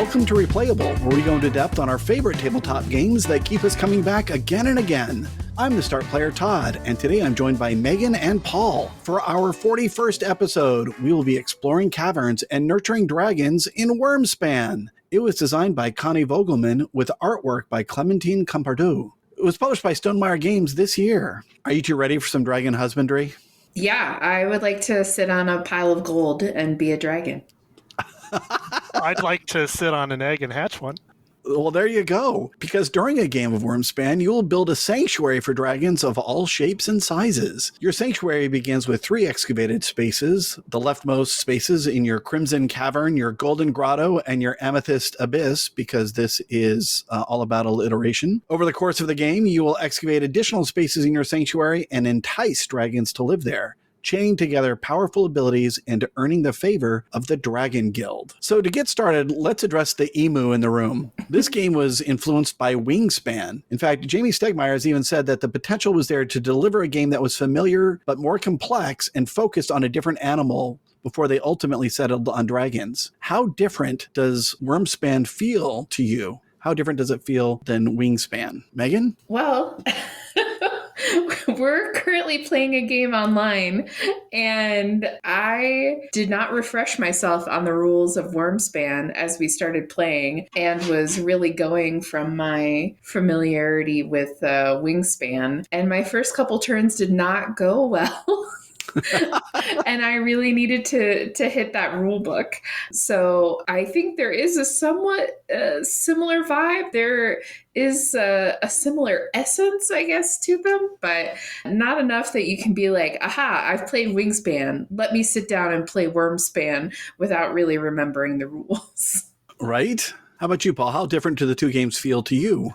Welcome to Replayable, where we go into depth on our favorite tabletop games that keep us coming back again and again. I'm the start player, Todd, and today I'm joined by Megan and Paul. For our 41st episode, we will be exploring caverns and nurturing dragons in Wyrmspan. It was designed by Connie Vogelman with artwork by Clementine Campardu. It was published by Stonemaier Games this year. Are you two ready for some dragon husbandry? Yeah, I would like to sit on a pile of gold and be a dragon. I'd like to sit on an egg and hatch one. Well, there you go. Because during a game of Wyrmspan, you will build a sanctuary for dragons of all shapes and sizes. Your sanctuary begins with 3 excavated spaces, the leftmost spaces in your Crimson Cavern, your Golden Grotto, and your Amethyst Abyss, because this is all about alliteration. Over the course of the game, you will excavate additional spaces in your sanctuary and entice dragons to live there, chaining together powerful abilities and earning the favor of the Dragon Guild. So to get started, let's address the emu in the room. This game was influenced by Wingspan. In fact, Jamie Stegmaier has even said that the potential was there to deliver a game that was familiar but more complex and focused on a different animal before they ultimately settled on dragons. How different does Wyrmspan feel to you? How different does it feel than Wingspan? Megan? Well, we're currently playing a game online, and I did not refresh myself on the rules of Wyrmspan as we started playing, and was really going from my familiarity with Wingspan. And my first couple turns did not go well. And I really needed to hit that rule book. So I think there is a somewhat similar vibe. There is a similar essence, I guess, to them, but not enough that you can be like, aha, I've played Wingspan. Let me sit down and play Wyrmspan without really remembering the rules. Right? How about you, Paul? How different do the two games feel to you?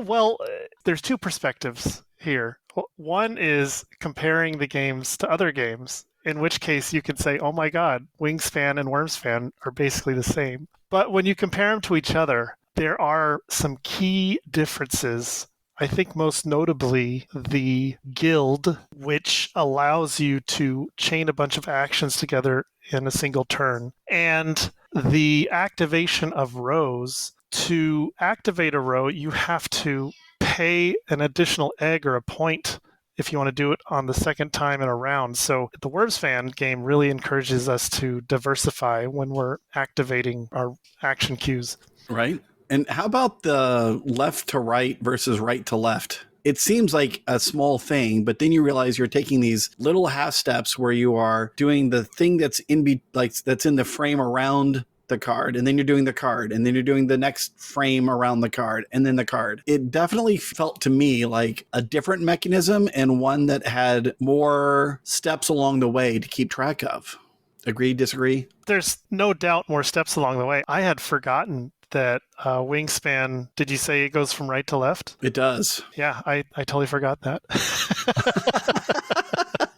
Well, there's two perspectives here. One is comparing the games to other games, in which case you could say, oh my God, Wingspan and Wyrmspan are basically the same. But when you compare them to each other, there are some key differences. I think most notably the guild, which allows you to chain a bunch of actions together in a single turn, and the activation of rows. To activate a row, you have to pay an additional egg or a point if you want to do it on the second time in a round. So the Wyrmspan game really encourages us to diversify when we're activating our action cues. Right. And how about the left to right versus right to left? It seems like a small thing, but then you realize you're taking these little half steps where you are doing the thing that's that's in the frame around the card, and then you're doing the card, and then you're doing the next frame around the card, and then the card. It definitely felt to me like a different mechanism and one that had more steps along the way to keep track of. Agree, disagree? There's no doubt more steps along the way. I had forgotten that Wingspan, did you say it goes from right to left? It does. Yeah, I totally forgot that.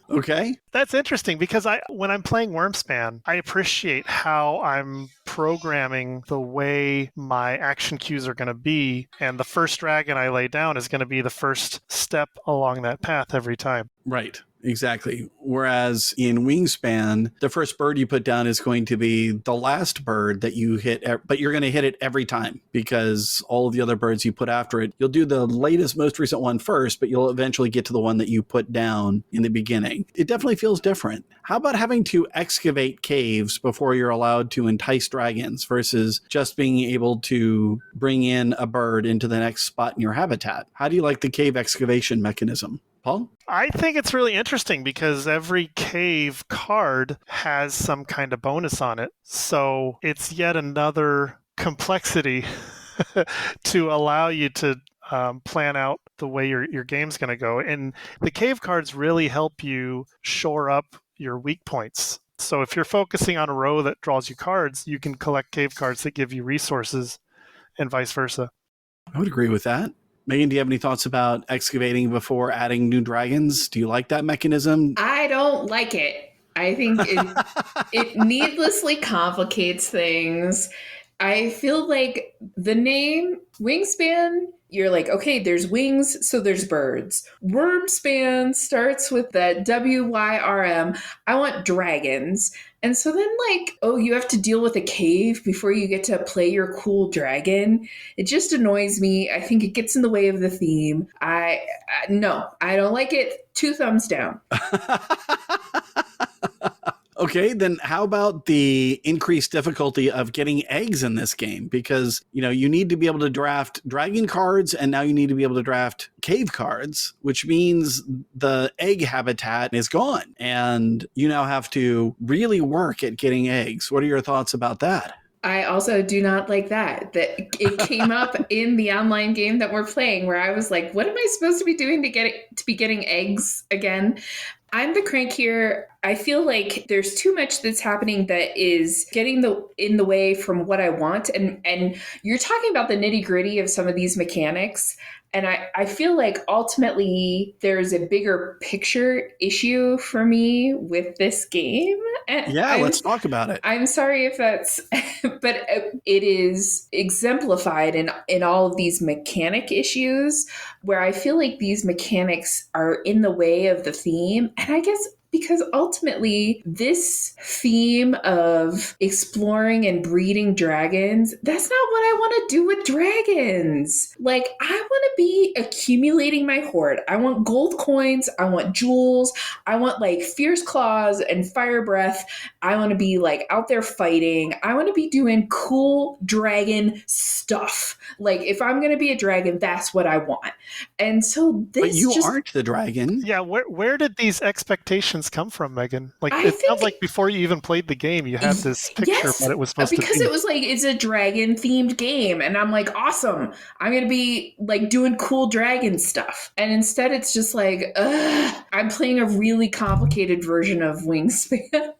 Okay. That's interesting because when I'm playing Wyrmspan, I appreciate how I'm programming the way my action cues are going to be, and the first dragon I lay down is going to be the first step along that path every time. Right. Exactly. Whereas in Wingspan, the first bird you put down is going to be the last bird that you hit, but you're going to hit it every time because all of the other birds you put after it, you'll do the latest, most recent one first, but you'll eventually get to the one that you put down in the beginning. It definitely feels different. How about having to excavate caves before you're allowed to entice dragons versus just being able to bring in a bird into the next spot in your habitat? How do you like the cave excavation mechanism? Paul? I think it's really interesting because every cave card has some kind of bonus on it. So it's yet another complexity to allow you to plan out the way your game's going to go. And the cave cards really help you shore up your weak points. So if you're focusing on a row that draws you cards, you can collect cave cards that give you resources and vice versa. I would agree with that. Megan, do you have any thoughts about excavating before adding new dragons? Do you like that mechanism? I don't like it. I think it needlessly complicates things. I feel like the name Wingspan you're like, okay, there's wings, so there's birds. Wyrmspan starts with that WYRM. I want dragons. And so then, like, oh, you have to deal with a cave before you get to play your cool dragon. It just annoys me. I think it gets in the way of the theme. No, I don't like it. 2 thumbs down. Okay, then how about the increased difficulty of getting eggs in this game? Because, you need to be able to draft dragon cards, and now you need to be able to draft cave cards, which means the egg habitat is gone. And you now have to really work at getting eggs. What are your thoughts about that? I also do not like that it came up in the online game that we're playing, where I was like, what am I supposed to be doing to be getting eggs again? I'm the crank here. I feel like there's too much that's happening that is getting in the way from what I want. And you're talking about the nitty-gritty of some of these mechanics. And I feel like ultimately there's a bigger picture issue for me with this game. And yeah, let's talk about it. I'm sorry if that's, but it is exemplified in all of these mechanic issues where I feel like these mechanics are in the way of the theme. And I guess because ultimately this theme of exploring and breeding dragons, that's not what I want to do with dragons. Like, I want to be accumulating my hoard. I want gold coins. I want jewels. I want like fierce claws and fire breath. I want to be like out there fighting. I want to be doing cool dragon stuff. Like, if I'm going to be a dragon, that's what I want. And so this But you aren't the dragon. Yeah, where did these expectations come from, Megan? Like, sounds like before you even played the game, you had this picture of what it was supposed to be. Because it was like, it's a dragon themed game. And I'm like, awesome. I'm going to be like doing cool dragon stuff. And instead it's just like, I'm playing a really complicated version of Wingspan.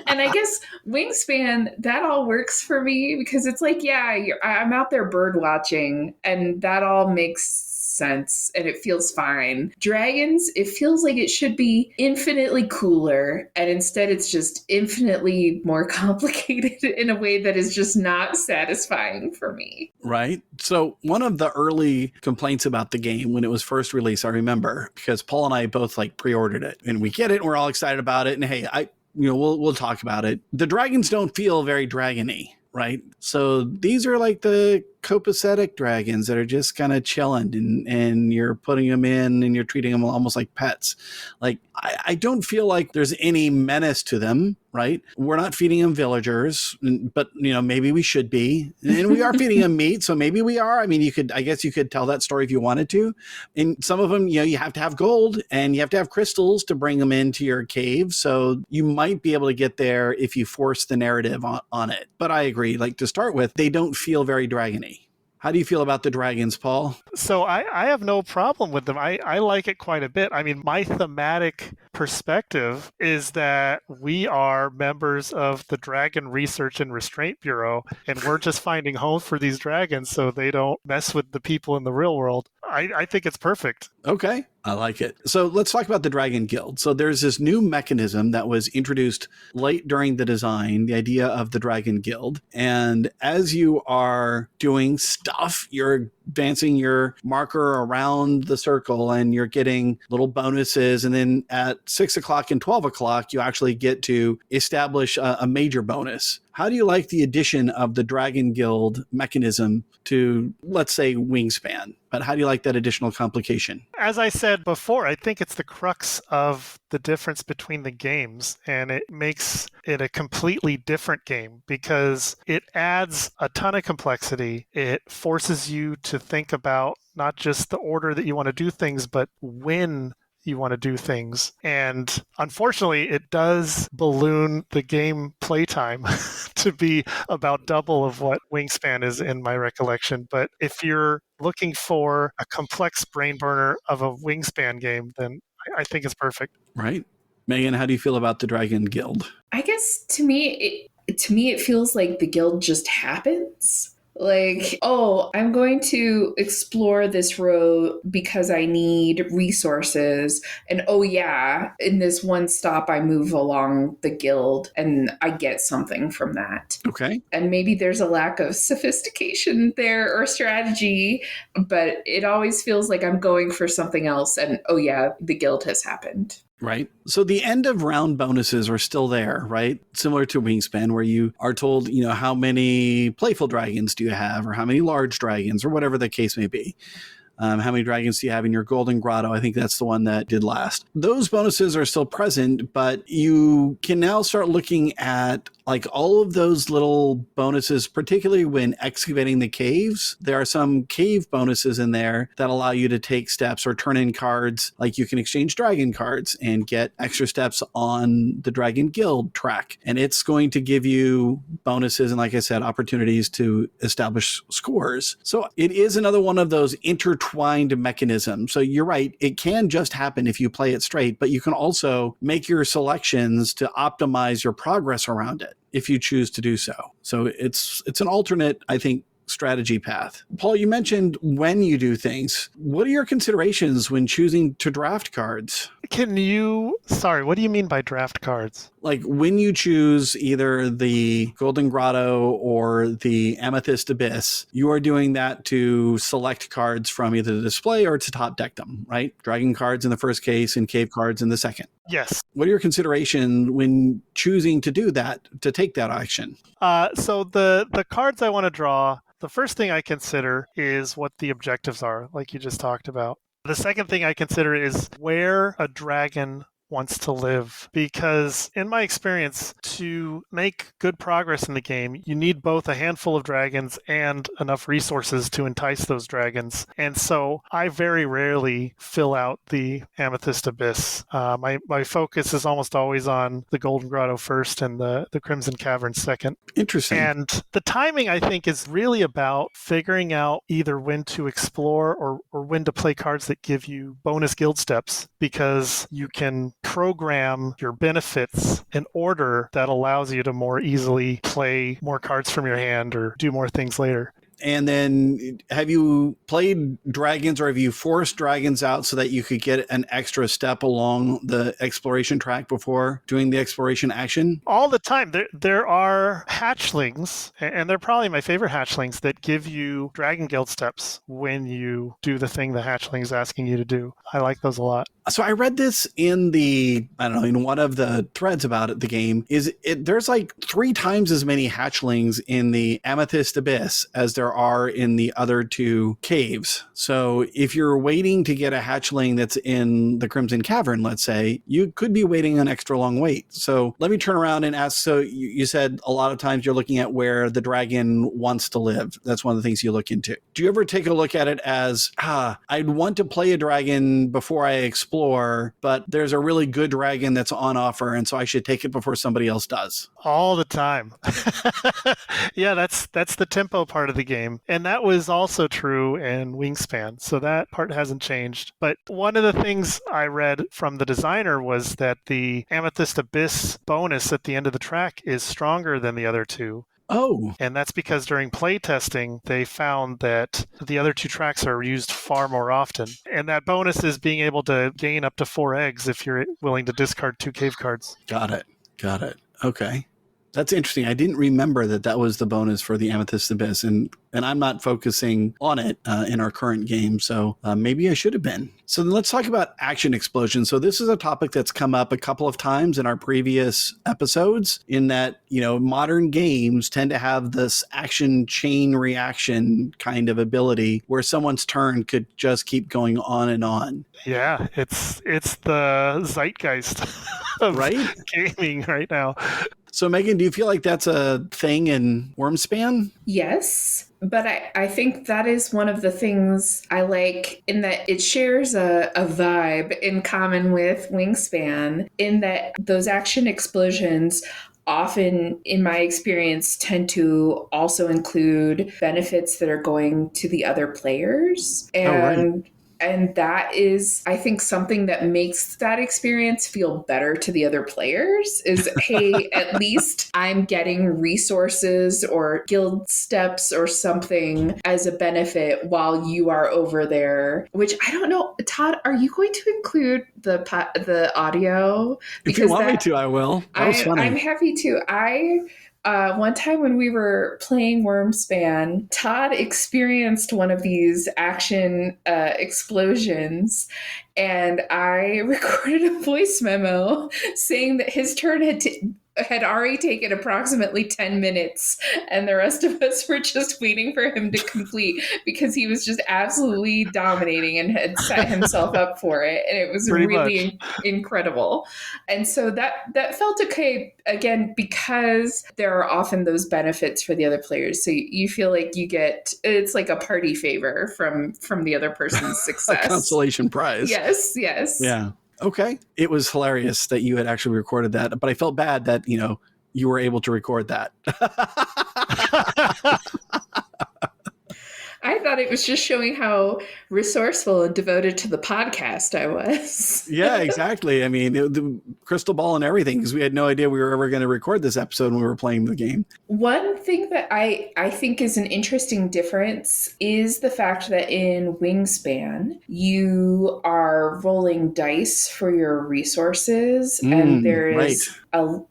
And I guess Wingspan, that all works for me because it's like, yeah, I'm out there bird watching and that all makes sense and it feels fine. Dragons, it feels like it should be infinitely cooler, and instead it's just infinitely more complicated in a way that is just not satisfying for me. Right. So one of the early complaints about the game when it was first released, I remember, because Paul and I both like pre-ordered it and we get it and we're all excited about it. And hey, we'll talk about it. The dragons don't feel very dragony, right? So these are like the copacetic dragons that are just kind of chilling and you're putting them in and you're treating them almost like pets. Like, I don't feel like there's any menace to them, right? We're not feeding them villagers, but maybe we should be. And we are feeding them meat, so maybe we are. I mean, I guess you could tell that story if you wanted to. And some of them, you have to have gold and you have to have crystals to bring them into your cave. So you might be able to get there if you force the narrative on it. But I agree, like to start with, they don't feel very dragony. How do you feel about the dragons, Paul? So I have no problem with them. I like it quite a bit. I mean, my thematic perspective is that we are members of the Dragon Research and Restraint Bureau, and we're just finding homes for these dragons so they don't mess with the people in the real world. I think it's perfect. Okay, I like it. So let's talk about the Dragon Guild. So there's this new mechanism that was introduced late during the design, the idea of the Dragon Guild. And as you are doing stuff, you're advancing your marker around the circle and you're getting little bonuses. And then at 6 o'clock and 12 o'clock, you actually get to establish a major bonus. How do you like the addition of the Dragon Guild mechanism to, let's say, Wingspan? But how do you like that additional complication? As I said before, I think it's the crux of the difference between the games, and it makes it a completely different game because it adds a ton of complexity. It forces you to think about not just the order that you want to do things, but when you want to do things. And unfortunately, it does balloon the game playtime to be about double of what Wingspan is in my recollection. But if you're looking for a complex brain burner of a Wingspan game, then I think it's perfect. Right. Megan, how do you feel about the Dragon Guild? I guess to me it feels like the guild just happens. Like, oh, I'm going to explore this road because I need resources. And oh, yeah, in this one stop, I move along the guild and I get something from that. Okay. And maybe there's a lack of sophistication there or strategy, but it always feels like I'm going for something else. And oh, yeah, the guild has happened. Right. So the end of round bonuses are still there, right? Similar to Wingspan, where you are told, how many playful dragons do you have, or how many large dragons, or whatever the case may be. How many dragons do you have in your golden grotto? I think that's the one that did last. Those bonuses are still present, but you can now start looking at like all of those little bonuses, particularly when excavating the caves. There are some cave bonuses in there that allow you to take steps or turn in cards. Like you can exchange dragon cards and get extra steps on the Dragon Guild track. And it's going to give you bonuses and, like I said, opportunities to establish scores. So it is another one of those intertwined mechanisms. So you're right. It can just happen if you play it straight, but you can also make your selections to optimize your progress around it if you choose to do so. So it's an alternate, I think, strategy path. Paul, you mentioned when you do things. What are your considerations when choosing to draft cards? What do you mean by draft cards? Like when you choose either the Golden Grotto or the Amethyst Abyss, you are doing that to select cards from either the display or to top deck them, right? Dragon cards in the first case and cave cards in the second. Yes. What are your considerations when choosing to do that, to take that action? So the cards I want to draw, the first thing I consider is what the objectives are, like you just talked about. The second thing I consider is where a dragon wants to live, because in my experience, to make good progress in the game, you need both a handful of dragons and enough resources to entice those dragons. And so I very rarely fill out the Amethyst Abyss. My focus is almost always on the Golden Grotto first and the Crimson Cavern second. Interesting. And the timing, I think, is really about figuring out either when to explore or when to play cards that give you bonus guild steps, because you can program your benefits in order that allows you to more easily play more cards from your hand or do more things later. And then have you played dragons, or have you forced dragons out so that you could get an extra step along the exploration track before doing the exploration action? All the time. There are hatchlings, and they're probably my favorite hatchlings, that give you Dragon Guild steps when you do the thing the hatchling is asking you to do. I like those a lot. So I read this in in one of the threads about it, the game, there's like 3 times as many hatchlings in the Amethyst Abyss as there are in the other 2 caves. So if you're waiting to get a hatchling that's in the Crimson Cavern, let's say, you could be waiting an extra long wait. So let me turn around and ask, so you said a lot of times you're looking at where the dragon wants to live. That's one of the things you look into. Do you ever take a look at it as, I'd want to play a dragon before I explore, but there's a really good dragon that's on offer, and so I should take it before somebody else does? All the time. Yeah, that's the tempo part of the game. And that was also true in Wingspan. So that part hasn't changed. But one of the things I read from the designer was that the Amethyst Abyss bonus at the end of the track is stronger than the other 2. Oh. And that's because during playtesting, they found that the other 2 tracks are used far more often. And that bonus is being able to gain up to 4 eggs if you're willing to discard 2 cave cards. Got it. Okay. That's interesting. I didn't remember that was the bonus for the Amethyst Abyss, and I'm not focusing on it in our current game, so maybe I should have been. So then let's talk about action explosion. So this is a topic that's come up a couple of times in our previous episodes, in that, modern games tend to have this action chain reaction kind of ability where someone's turn could just keep going on and on. Yeah, it's the zeitgeist of right? Gaming right now. So, Megan, do you feel like that's a thing in Wyrmspan? Yes, but I think that is one of the things I like, in that it shares a vibe in common with Wingspan, in that those action explosions often, in my experience, tend to also include benefits that are going to the other players. And And that is, I think, something that makes that experience feel better to the other players is, hey, at least I'm getting resources or guild steps or something as a benefit while you are over there, which I don't know. Todd, are you going to include the audio? If you want me to, I will. That was funny. I'm happy to. One time when we were playing Wyrmspan, Todd experienced one of these action explosions, and I recorded a voice memo saying that his turn had already taken approximately 10 minutes, and the rest of us were just waiting for him to complete because he was just absolutely dominating and had set himself up for it, and it was really incredible. And so that felt okay, again, because there are often those benefits for the other players. So you feel like it's like a party favor from the other person's success. A consolation prize. Yes. Yeah. Okay. It was hilarious that you had actually recorded that, but I felt bad that, you were able to record that. I thought it was just showing how resourceful and devoted to the podcast I was. Yeah, exactly. I mean, the crystal ball and everything, because we had no idea we were ever going to record this episode when we were playing the game. One thing that I think is an interesting difference is the fact that in Wingspan, you are rolling dice for your resources, and there is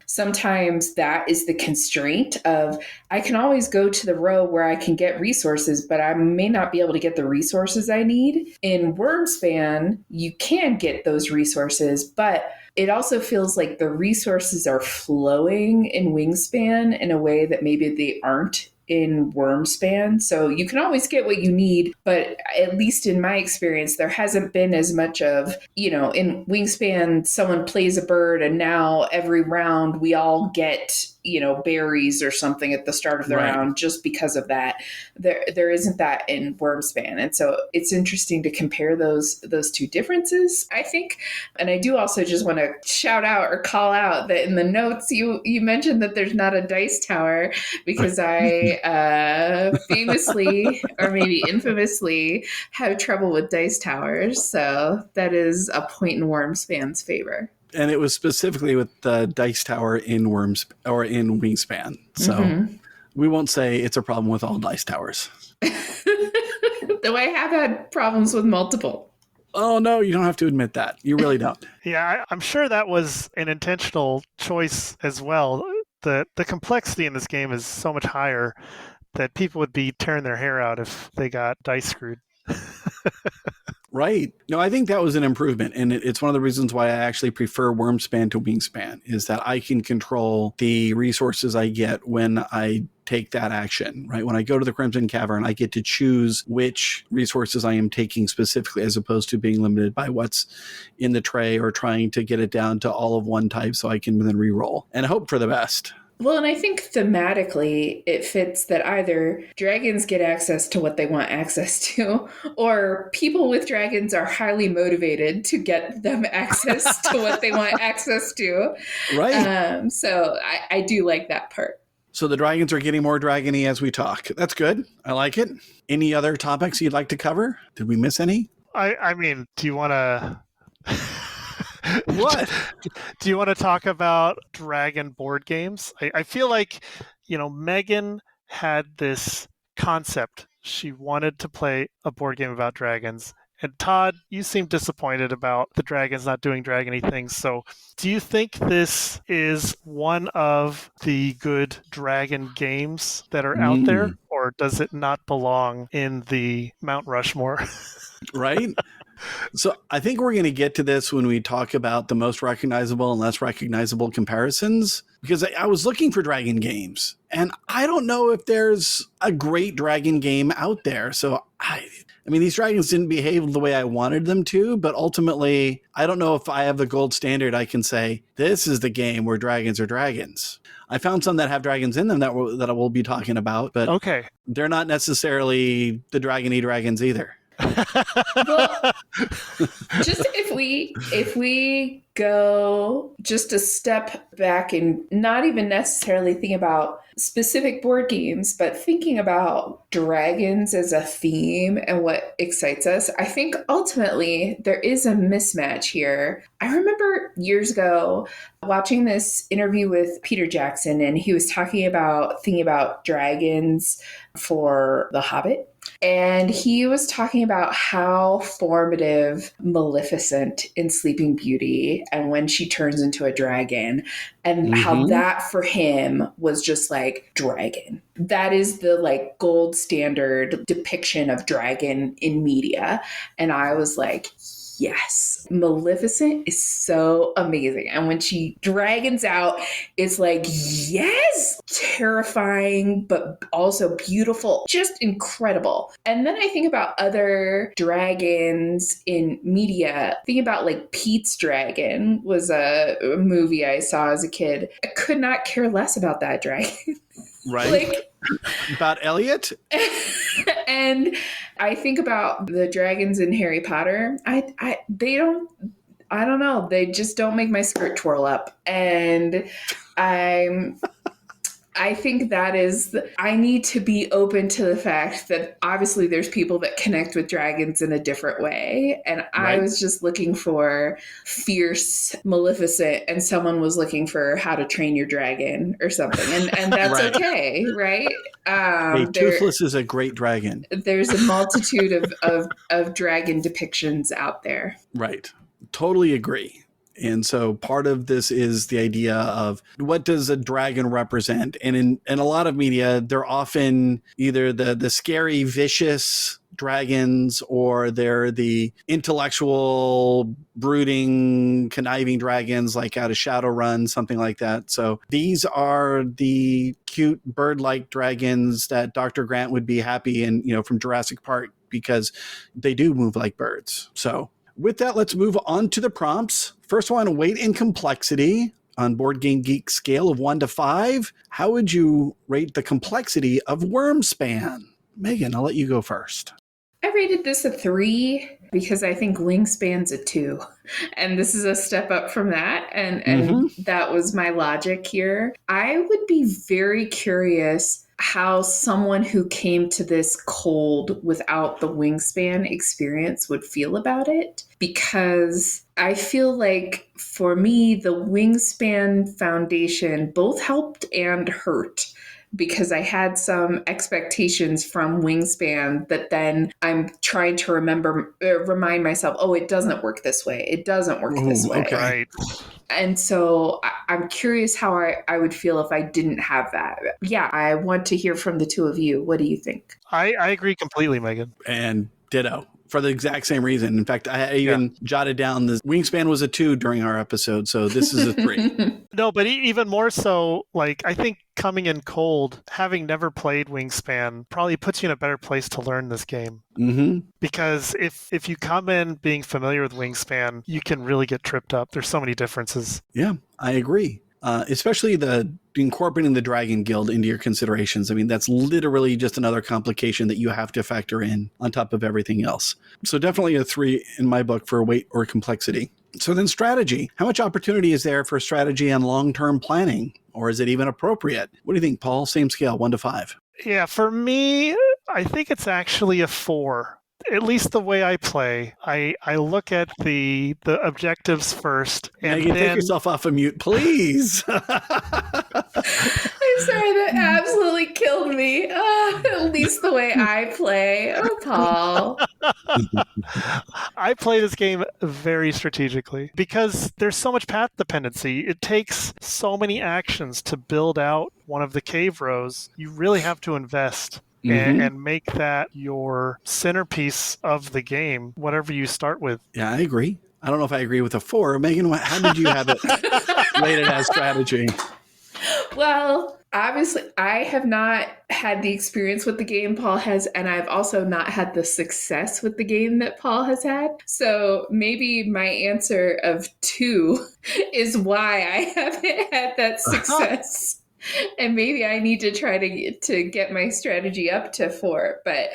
sometimes that is the constraint of, I can always go to the row where I can get resources, but I may not be able to get the resources I need. In Wyrmspan, you can get those resources, but it also feels like the resources are flowing in Wingspan in a way that maybe they aren't in Wyrmspan. So you can always get what you need, but at least in my experience, there hasn't been as much of, in Wingspan, someone plays a bird and now every round we all get, berries or something at the start of the round just because of that. There isn't that in Wyrmspan. And so it's interesting to compare those two differences, I think. And I do also just want to shout out or call out that in the notes, you mentioned that there's not a dice tower, because I famously, or maybe infamously, have trouble with dice towers. So that is a point in Wyrmspan's favor. And it was specifically with the dice tower in Wingspan. So we won't say it's a problem with all dice towers. Though I have had problems with multiple. Oh, no, you don't have to admit that. You really don't. Yeah, I'm sure that was an intentional choice as well. The complexity in this game is so much higher that people would be tearing their hair out if they got dice screwed. Right. No, I think that was an improvement. And it's one of the reasons why I actually prefer Wyrmspan to Wingspan, is that I can control the resources I get when I take that action, right? When I go to the Crimson Cavern, I get to choose which resources I am taking specifically, as opposed to being limited by what's in the tray or trying to get it down to all of one type so I can then re-roll and hope for the best. Well, and I think thematically it fits that either dragons get access to what they want access to, or people with dragons are highly motivated to get them access to what they want access to. Right. So I do like that part. So the dragons are getting more dragony as we talk. That's good. I like it. Any other topics you'd like to cover? Did we miss any? I mean, do you want to... What? Do you want to talk about dragon board games? I feel like, Megan had this concept. She wanted to play a board game about dragons. And Todd, you seem disappointed about the dragons not doing dragony things. So do you think this is one of the good dragon games that are out there? Or does it not belong in the Mount Rushmore? Right? So I think we're going to get to this when we talk about the most recognizable and less recognizable comparisons, because I was looking for dragon games and I don't know if there's a great dragon game out there. So I mean, these dragons didn't behave the way I wanted them to, but ultimately, I don't know if I have the gold standard. I can say, this is the game where dragons are dragons. I found some that have dragons in them that I will be talking about, but okay, they're not necessarily the dragony dragons either. Well, just if we go just a step back and not even necessarily think about specific board games, but thinking about dragons as a theme and what excites us, I think ultimately there is a mismatch here. I remember years ago watching this interview with Peter Jackson, and he was talking about thinking about dragons for The Hobbit. And he was talking about how formative Maleficent in Sleeping Beauty and when she turns into a dragon, and how that for him was just like dragon. That is the like gold standard depiction of dragon in media. And I was like, yes, Maleficent is so amazing. And when she dragons out, it's like, yes, terrifying, but also beautiful, just incredible. And then I think about other dragons in media. Think about like Pete's Dragon was a movie I saw as a kid. I could not care less about that dragon. Right. Like, about Elliot? And I think about the dragons in Harry Potter. I don't know. They just don't make my skirt twirl up. And I think that is, I need to be open to the fact that obviously there's people that connect with dragons in a different way. And I was just looking for fierce Maleficent, and someone was looking for How to Train Your Dragon or something. And that's okay, right? Toothless is a great dragon. There's a multitude of dragon depictions out there. Right. Totally agree. And so part of this is the idea of what does a dragon represent? And in a lot of media, they're often either the scary, vicious dragons, or they're the intellectual, brooding, conniving dragons like out of Shadowrun, something like that. So these are the cute bird-like dragons that Dr. Grant would be happy in, from Jurassic Park, because they do move like birds. So with that, let's move on to the prompts. First one, weight and complexity. On Board Game Geek scale of 1 to 5, how would you rate the complexity of Wyrmspan? Megan, I'll let you go first. I rated this a 3 because I think Wingspan's a 2. And this is a step up from that. And that was my logic here. I would be very curious how someone who came to this cold without the Wingspan experience would feel about it, because I feel like for me, the Wingspan Foundation both helped and hurt, because I had some expectations from Wingspan that then I'm trying to remind myself, oh, it doesn't work this way. It doesn't work this way. Okay. Right. And so I'm curious how I would feel if I didn't have that. Yeah, I want to hear from the two of you. What do you think? I agree completely, Megan. And ditto. For the exact same reason. In fact, I even jotted down the Wingspan was a 2 during our episode, so this is a 3. No, but even more so, like, I think coming in cold, having never played Wingspan, probably puts you in a better place to learn this game. Because if you come in being familiar with Wingspan, you can really get tripped up. There's so many differences. Yeah, I agree. Especially the incorporating the Dragon Guild into your considerations. I mean, that's literally just another complication that you have to factor in on top of everything else. So definitely a 3 in my book for weight or complexity. So then strategy. How much opportunity is there for strategy and long-term planning? Or is it even appropriate? What do you think, Paul? Same scale, 1 to 5. Yeah, for me, I think it's actually a 4. At least the way I play, I look at the objectives first, and Megan, then take yourself off of mute, please. I'm sorry, that absolutely killed me. At least the way I play. Oh, Paul. I play this game very strategically because there's so much path dependency. It takes so many actions to build out one of the cave rows. You really have to invest. And make that your centerpiece of the game, whatever you start with. Yeah, I agree. I don't know if I agree with a 4. Megan, how did you have it rated as strategy? Well, obviously, I have not had the experience with the game Paul has, and I've also not had the success with the game that Paul has had. So maybe my answer of 2 is why I haven't had that success. And maybe I need to try to get my strategy up to 4. But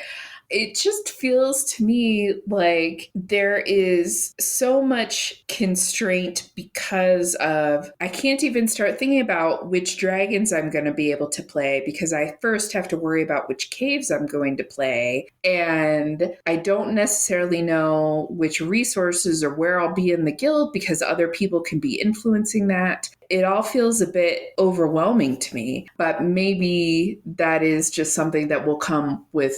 it just feels to me like there is so much constraint because of, I can't even start thinking about which dragons I'm going to be able to play because I first have to worry about which caves I'm going to play. And I don't necessarily know which resources or where I'll be in the guild because other people can be influencing that. It all feels a bit overwhelming to me, but maybe that is just something that will come with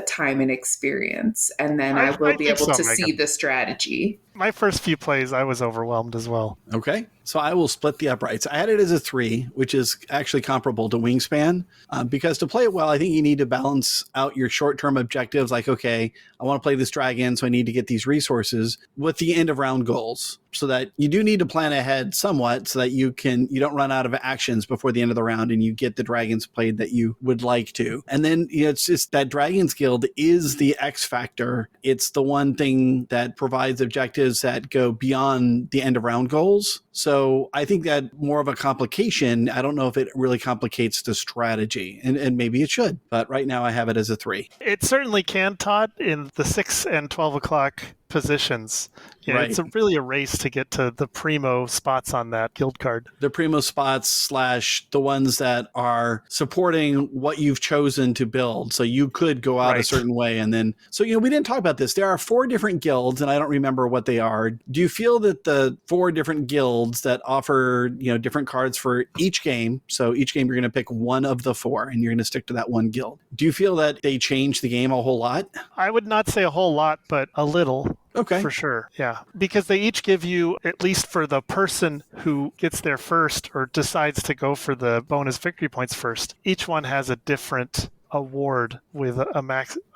time and experience. And then I will be think able so, to Megan. see the strategy. My first few plays, I was overwhelmed as well. Okay. So I will split the uprights. I had it as a 3, which is actually comparable to Wingspan. Because to play it well, I think you need to balance out your short-term objectives. Like, okay, I want to play this dragon, so I need to get these resources with the end of round goals. So that you do need to plan ahead somewhat so that you don't run out of actions before the end of the round and you get the dragons played that you would like to. And then it's just that Dragons Guild is the X factor. It's the one thing that provides objectives that go beyond the end of round goals. So I think that more of a complication. I don't know if it really complicates the strategy, and maybe it should. But right now I have it as a 3. It certainly can, Todd, in the 6 and 12 o'clock positions. Right. It's really a race to get to the primo spots on that guild card. The primo spots / the ones that are supporting what you've chosen to build. So you could go out a certain way. And then, so, we didn't talk about this. There are 4 different guilds, and I don't remember what they are. Do you feel that the 4 different guilds that offer, different cards for each game, so each game you're going to pick one of the 4 and you're going to stick to that one guild. Do you feel that they change the game a whole lot? I would not say a whole lot, but a little. Okay. For sure, yeah. Because they each give you, at least for the person who gets there first or decides to go for the bonus victory points first, each one has a different award with a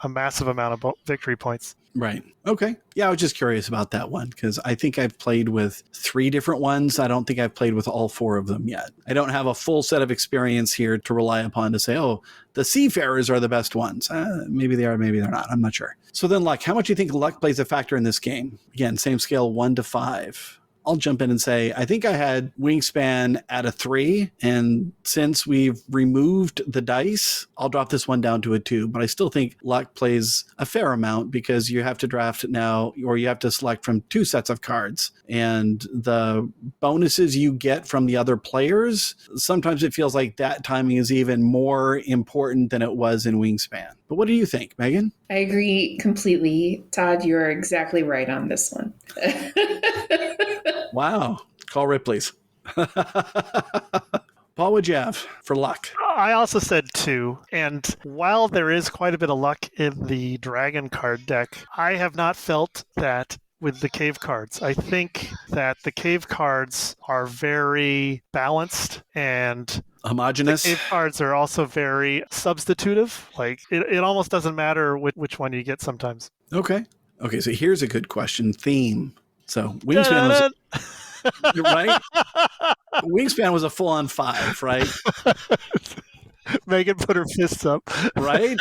massive amount of victory points. Right. Okay. Yeah, I was just curious about that one because I think I've played with 3 different ones. I don't think I've played with all 4 of them yet. I don't have a full set of experience here to rely upon to say, oh, the Seafarers are the best ones. Maybe they are, maybe they're not. I'm not sure. So then luck. How much do you think luck plays a factor in this game? Again, same scale, 1 to 5. I'll jump in and say, I think I had Wingspan at a 3. And since we've removed the dice, I'll drop this one down to a 2. But I still think luck plays a fair amount because you have to draft now, or you have to select from 2 sets of cards. And the bonuses you get from the other players, sometimes it feels like that timing is even more important than it was in Wingspan. But what do you think, Megan? I agree completely. Todd, you're exactly right on this one. Wow. Call Ripley's. Paul, what'd you have for luck? I also said 2. And while there is quite a bit of luck in the dragon card deck, I have not felt that with the cave cards. I think that the cave cards are very balanced and homogenous. The cave cards are also very substitutive. Like it almost doesn't matter which one you get sometimes. Okay, so here's a good question. Theme. So Wingspan was right. Wingspan was a full-on 5, right? Megan put her fists up. Right?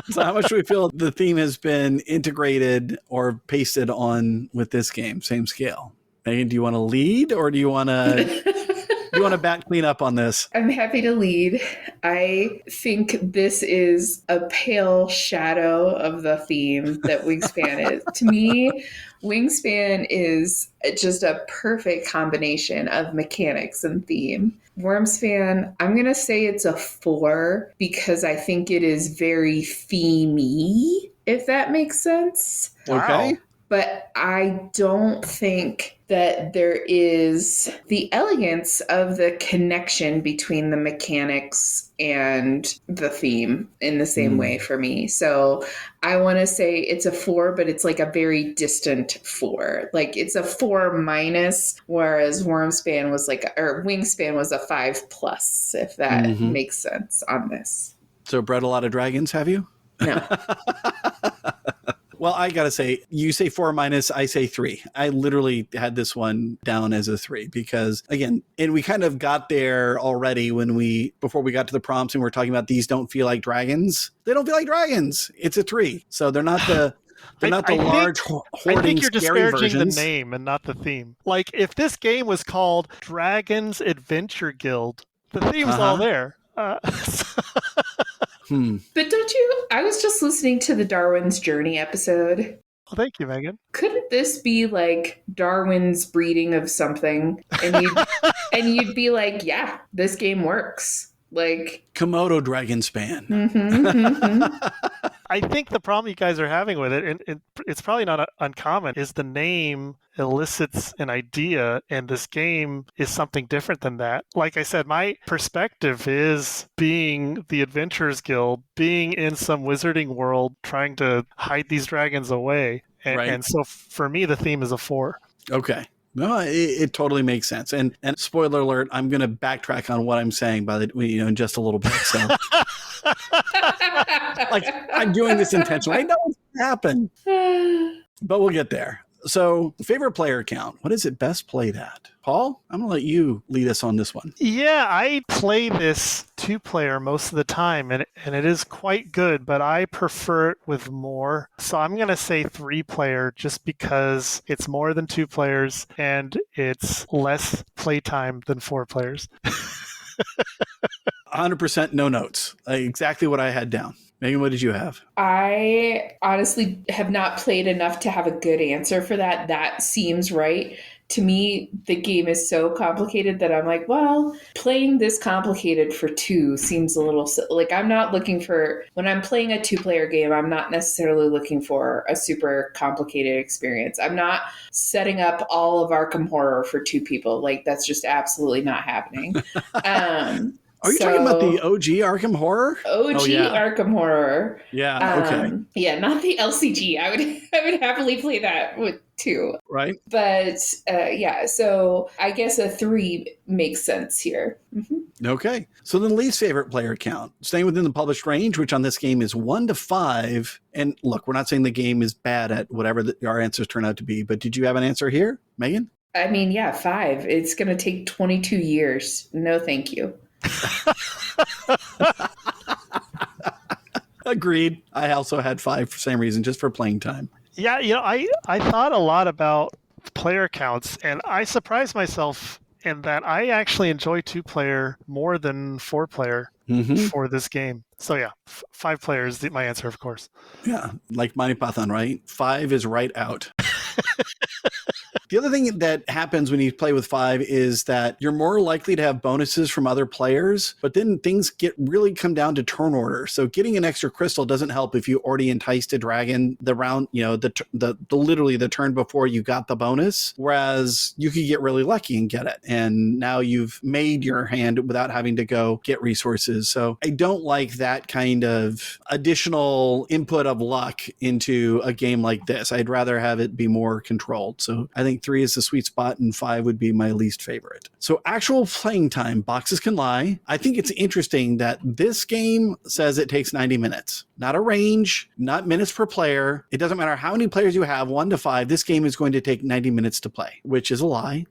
So how much do we feel the theme has been integrated or pasted on with this game? Same scale. Megan, do you want to lead or do you want to back clean up on this? I'm happy to lead. I think this is a pale shadow of the theme that Wingspan is. To me, Wingspan is just a perfect combination of mechanics and theme. Wyrmspan, I'm going to say it's a 4 because I think it is very themey, if that makes sense. Okay. But I don't think that there is the elegance of the connection between the mechanics and the theme in the same way for me. So I want to say it's a 4, but it's like a very distant 4. Like it's a 4 minus, whereas Wingspan was a 5+, if that makes sense on this. So bred a lot of dragons, have you? No. Well, I got to say, you say 4 minus, I say 3. I literally had this one down as a 3 because, again, and we kind of got there already before we got to the prompts and we were talking about these don't feel like dragons. They don't feel like dragons. It's a 3. So they're not the large hoarding I think you're disparaging versions. The name and not the theme. Like if this game was called Dragons Adventure Guild, the theme's all there. But don't you? I was just listening to the Darwin's Journey episode. Well, thank you, Megan. Couldn't this be like Darwin's breeding of something? And you'd be like, yeah, this game works. Like Komodo Dragonspan. I think the problem you guys are having with it, and it's probably not uncommon, is the name elicits an idea, and this game is something different than that. Like I said, my perspective is being the Adventurers Guild, being in some wizarding world, trying to hide these dragons away. And so for me, the theme is a 4. Okay. No, it totally makes sense. And spoiler alert, I'm going to backtrack on what I'm saying in just a little bit. So, like, I'm doing this intentionally. I know it's going to happen, but we'll get there. So, favorite player count. What is it best played at? Paul, I'm going to let you lead us on this one. Yeah, I play this 2-player most of the time, and it is quite good, but I prefer it with more. So I'm going to say 3-player just because it's more than 2 players, and it's less playtime than 4 players. 100% no notes. Exactly what I had down. Megan, what did you have? I honestly have not played enough to have a good answer for that. That seems right. To me, the game is so complicated that I'm like, well, playing this complicated for 2 seems a little like I'm not looking for, when I'm playing a 2-player game, I'm not necessarily looking for a super complicated experience. I'm not setting up all of Arkham Horror for 2 people. Like that's just absolutely not happening. Are you talking about the OG Arkham Horror? Arkham Horror. Yeah, okay. Yeah, not the LCG. I would happily play that with 2. Right. But yeah, so I guess a 3 makes sense here. Mm-hmm. Okay. So then least favorite player count. Staying within the published range, which on this game is 1 to 5. And look, we're not saying the game is bad at whatever our answers turn out to be, but did you have an answer here, Megan? I mean, yeah, 5. It's going to take 22 years. No, thank you. Agreed. I also had 5 for the same reason, just for playing time. Yeah, I thought a lot about player counts, and I surprised myself in that I actually enjoy 2-player more than 4-player for this game. So yeah, 5 players is my answer, of course. Yeah, like Monty Python, right? 5 is right out. The other thing that happens when you play with 5 is that you're more likely to have bonuses from other players, but then things really come down to turn order. So getting an extra crystal doesn't help if you already enticed a dragon the round, the literally the turn before you got the bonus, whereas you could get really lucky and get it. And now you've made your hand without having to go get resources. So I don't like that kind of additional input of luck into a game like this. I'd rather have it be more controlled. So I think 3 is the sweet spot and 5 would be my least favorite. So actual playing time, boxes can lie. I think it's interesting that this game says it takes 90 minutes. Not a range, not minutes per player. It doesn't matter how many players you have, 1 to 5, this game is going to take 90 minutes to play, which is a lie.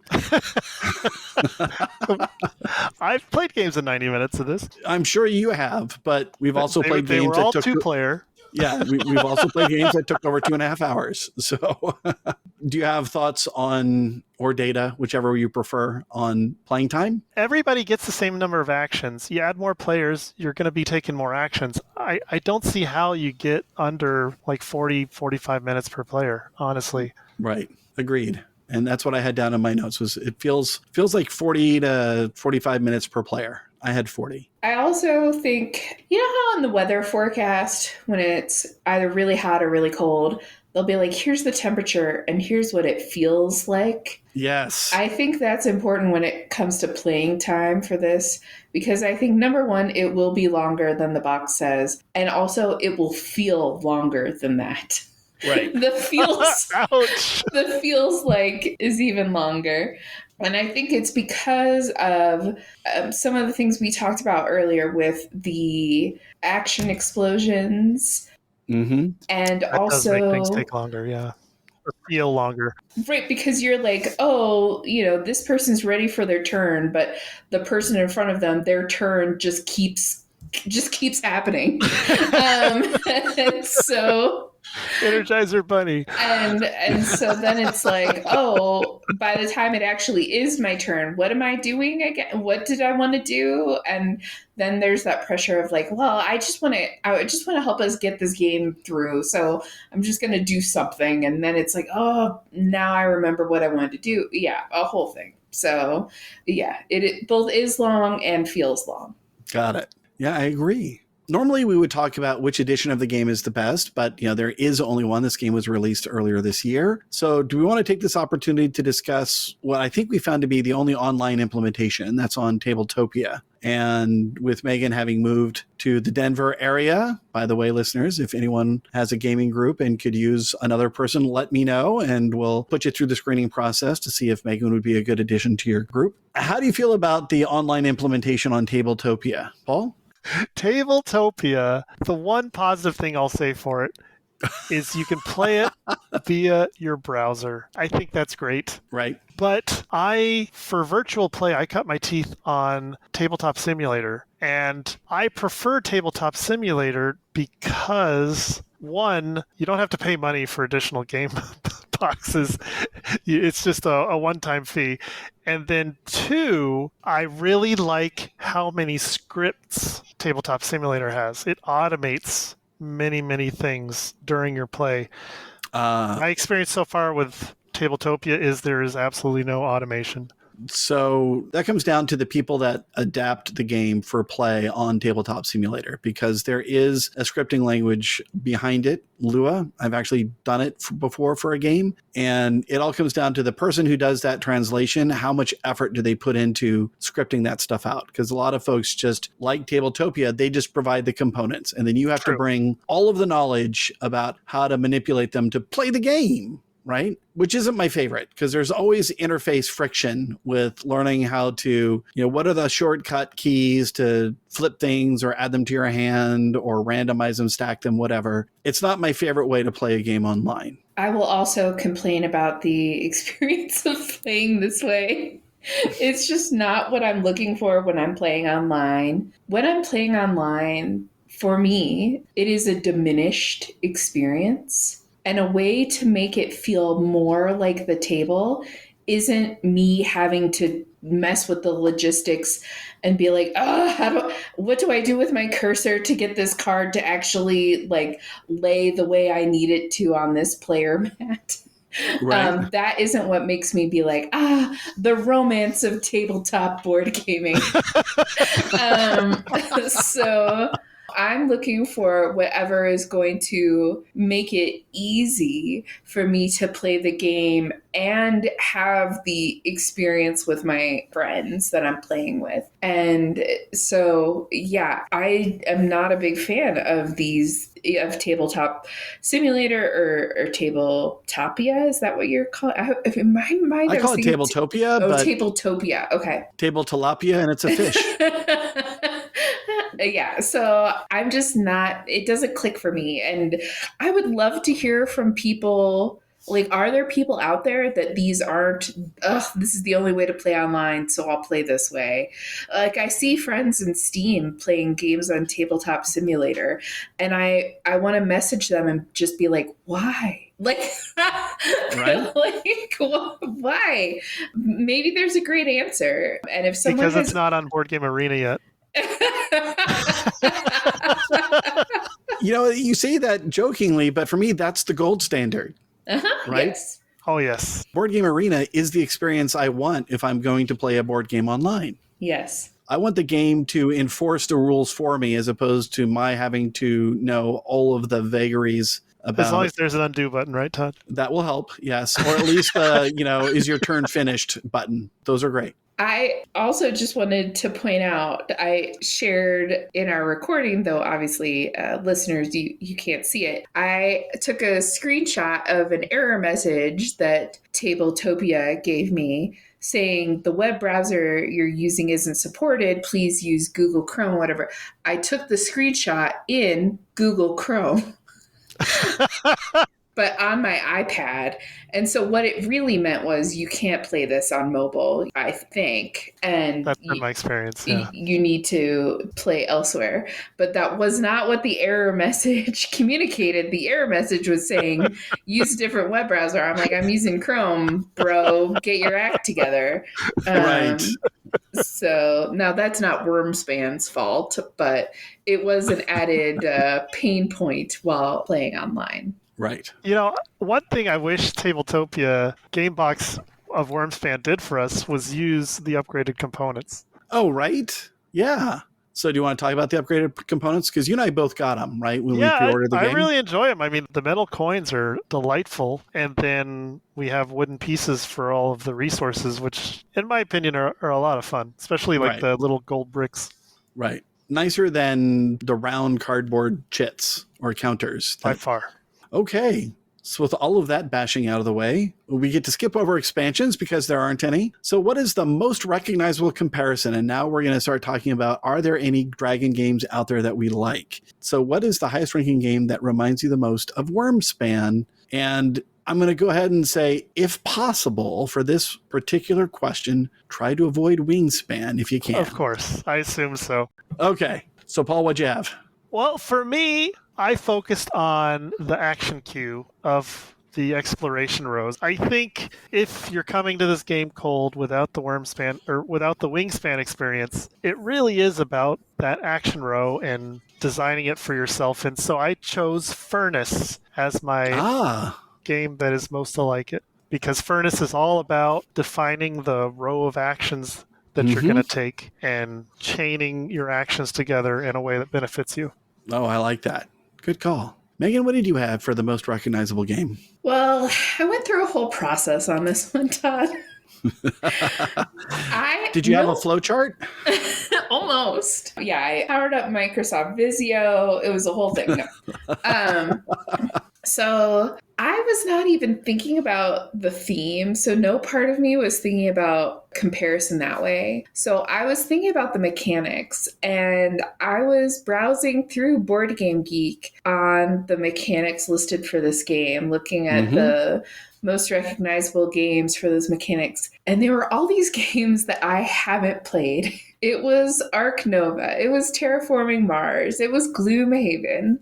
I've played games in 90 minutes of this. I'm sure you have, but we've also played they games were all that took 2-player. Yeah, we've also played games that took over 2.5 hours. So do you have thoughts on, or data, whichever you prefer, on playing time? Everybody gets the same number of actions. You add more players, you're going to be taking more actions. I don't see how you get under like 40, 45 minutes per player, honestly. Right. Agreed. And that's what I had down in my notes was it feels like 40 to 45 minutes per player. I had 40. I also think, you know how in the weather forecast, when it's either really hot or really cold, they'll be like, here's the temperature and here's what it feels like. Yes. I think that's important when it comes to playing time for this, because I think, number one, it will be longer than the box says. And also it will feel longer than that. Right. The feels, Ouch. the feels like is even longer. And I think it's because of some of the things we talked about earlier with the action explosions. Mm-hmm. And That also does make things take longer, yeah. Or feel longer. Right, because you're like, oh, this person's ready for their turn, but the person in front of them, their turn just keeps happening. So Energizer Bunny. And so then it's like, oh, by the time it actually is my turn, what am I doing again? What did I want to do? And then there's that pressure of like, well, I just want to help us get this game through. So I'm just going to do something. And then it's like, oh, now I remember what I wanted to do. Yeah, a whole thing. So yeah, it both is long and feels long. Got it. Yeah, I agree. Normally, we would talk about which edition of the game is the best, but there is only one. This game was released earlier this year. So do we want to take this opportunity to discuss what I think we found to be the only online implementation? That's on Tabletopia. And with Megan having moved to the Denver area, by the way, listeners, if anyone has a gaming group and could use another person, let me know, and we'll put you through the screening process to see if Megan would be a good addition to your group. How do you feel about the online implementation on Tabletopia, Paul? Tabletopia, the one positive thing I'll say for it is you can play it via your browser. I think that's great. Right. But for virtual play, I cut my teeth on Tabletop Simulator. And I prefer Tabletop Simulator because, one, you don't have to pay money for additional game boxes. It's just a one-time fee. And then two, I really like how many scripts Tabletop Simulator has. It automates many, many things during your play. My experience so far with Tabletopia is there is absolutely no automation. So that comes down to the people that adapt the game for play on Tabletop Simulator, because there is a scripting language behind it, Lua. I've actually done it before for a game, and it all comes down to the person who does that translation. How much effort do they put into scripting that stuff out? Because a lot of folks, just like Tabletopia, they just provide the components, and then you have to bring all of the knowledge about how to manipulate them to play the game. Right? Which isn't my favorite, because there's always interface friction with learning how to, what are the shortcut keys to flip things or add them to your hand or randomize them, stack them, whatever. It's not my favorite way to play a game online. I will also complain about the experience of playing this way. It's just not what I'm looking for when I'm playing online. When I'm playing online, for me, it is a diminished experience. And a way to make it feel more like the table isn't me having to mess with the logistics and be like, what do I do with my cursor to get this card to actually lay the way I need it to on this player mat? Right. That isn't what makes me be like, the romance of tabletop board gaming. So I'm looking for whatever is going to make it easy for me to play the game and have the experience with my friends that I'm playing with. And so, yeah, I am not a big fan of Tabletop Simulator or Tabletopia. Is that what you're calling it? In my mind, I call it Tabletopia. But Tabletopia. Okay. Table tilapia, and it's a fish. Yeah, so I'm just not, it doesn't click for me. And I would love to hear from people, are there people out there that these aren't, this is the only way to play online, so I'll play this way. I see friends in Steam playing games on Tabletop Simulator, and I want to message them and just be like, why? Right? Why? Maybe there's a great answer. And if someone because it's not on Board Game Arena yet. You say that jokingly, but for me, that's the gold standard. Right? Yes. Oh, yes. Board Game Arena is the experience I want if I'm going to play a board game online. Yes. I want the game to enforce the rules for me, as opposed to my having to know all of the vagaries about. As long as there's an undo button, right, Todd? That will help, yes. Or at least, is your turn finished button. Those are great. I also just wanted to point out, I shared in our recording, though obviously listeners, you can't see it. I took a screenshot of an error message that Tabletopia gave me saying the web browser you're using isn't supported. Please use Google Chrome, whatever. I took the screenshot in Google Chrome. but on my iPad. And so what it really meant was you can't play this on mobile, I think. And That's been my experience. Yeah. you need to play elsewhere. But that was not what the error message communicated. The error message was saying use a different web browser. I'm like, I'm using Chrome, bro. Get your act together. Right. So now that's not Wyrmspan's fault, but it was an added pain point while playing online. Right. One thing I wish Tabletopia Gamebox of Wyrmspan did for us was use the upgraded components. Oh, right. Yeah. So do you want to talk about the upgraded components? Because you and I both got them, right? When we pre-ordered the game. I really enjoy them. I mean, the metal coins are delightful. And then we have wooden pieces for all of the resources, which, in my opinion, are a lot of fun, especially like the little gold bricks. Right. Nicer than the round cardboard chits or counters. By far. Okay. So with all of that bashing out of the way, we get to skip over expansions because there aren't any. So what is the most recognizable comparison? And now we're going to start talking about, are there any dragon games out there that we like? So what is the highest ranking game that reminds you the most of Wyrmspan? And I'm going to go ahead and say, if possible, for this particular question, try to avoid Wingspan if you can. Of course. I assume so. Okay. So Paul, what'd you have? Well, for me, I focused on the action queue of the exploration rows. I think if you're coming to this game cold without the Wyrmspan or without the Wingspan experience, it really is about that action row and designing it for yourself. And so I chose Furnace as my game that is most like it, because Furnace is all about defining the row of actions that you're going to take and chaining your actions together in a way that benefits you. Oh, I like that. Good call. Megan, what did you have for the most recognizable game? Well, I went through a whole process on this one, Todd. Did you have a flow chart? Almost. Yeah, I powered up Microsoft Visio. It was a whole thing. So I was not even thinking about the theme. So no part of me was thinking about comparison that way. So I was thinking about the mechanics, and I was browsing through Board Game Geek on the mechanics listed for this game, looking at the most recognizable games for those mechanics. And there were all these games that I haven't played. It was Ark Nova. It was Terraforming Mars. It was Gloomhaven.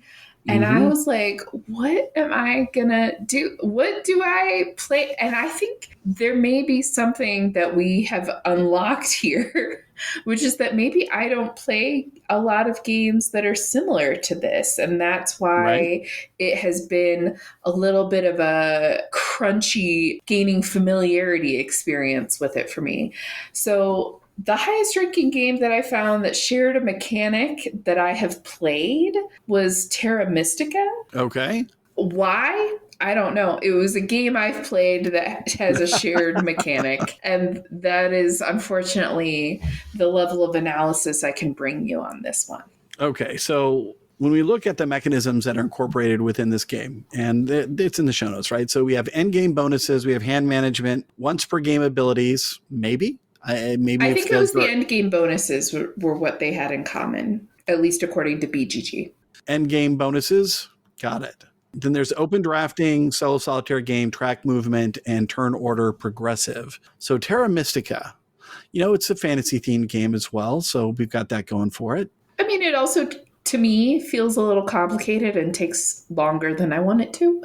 And I was like, what am I going to do? What do I play? And I think there may be something that we have unlocked here, which is that maybe I don't play a lot of games that are similar to this. And that's why it has been a little bit of a crunchy gaining familiarity experience with it for me. So the highest ranking game that I found that shared a mechanic that I have played was Terra Mystica. Okay. Why? I don't know. It was a game I've played that has a shared mechanic. And that is, unfortunately, the level of analysis I can bring you on this one. Okay. So when we look at the mechanisms that are incorporated within this game, and it's in the show notes, right? So we have end game bonuses, we have hand management, once per game abilities, maybe. I think it was the end game bonuses were what they had in common, at least according to BGG. End game bonuses, got it. Then there's open drafting, solo solitaire game, track movement, and turn order progressive. So Terra Mystica, it's a fantasy themed game as well. So we've got that going for it. I mean, it also, to me, feels a little complicated and takes longer than I want it to.